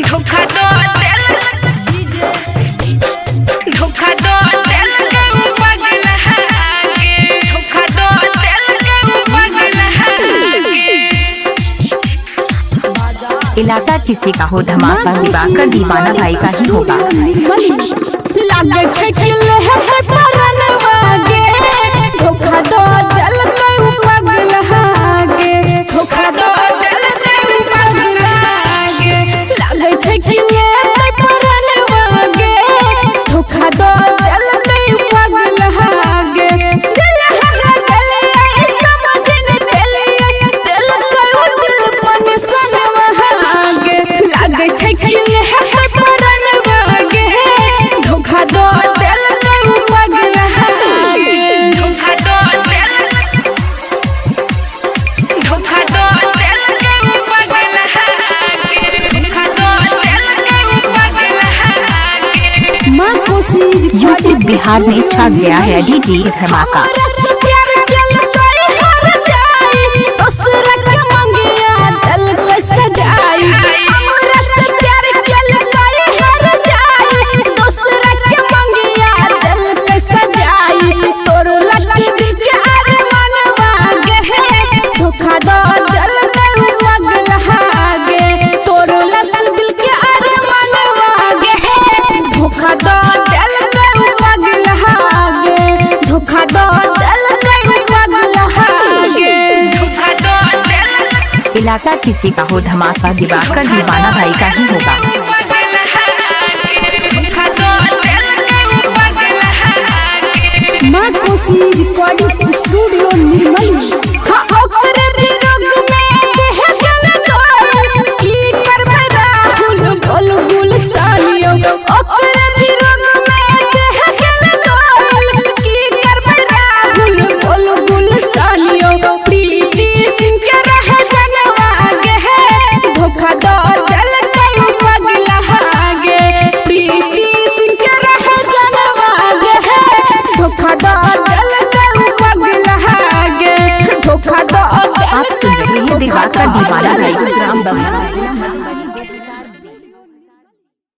धोखा दो दिल, धोखा दो दिल के पागल हागे, धोखा दो दिल के पागल हागे। इलाका किसी का हो धमाका दिवाकर दीवाना भाई का ही होगा। लागे छे किले है परनवा गे, धोखा दो दिल के पागल हागे, धोखा दो दिल के पागल हागे। लागे छे किले है परनवा गे, धोखा दो दिल के पागल हागे। दिल हरा दिल आई समझ न दिल दिल को दिल मन सनवा हागे। लागे छे किले है परनवा गे, धोखा दो दिल के पागल हागे, धोखा दो दिल, धोखा दो दिल के पागल हागे, धोखा दो दिल के पागल हागे। माँ कोसी यूट्यूब बिहार में छा गया है डीजे धमाका। इलाका किसी का हो धमाका दिवाकर दीवाना भाई का ही होगा। माँ कोसी रिकॉर्डिंग स्टूडियो निर्मली। आप सुन रहे हैं दिवाकर दीवाना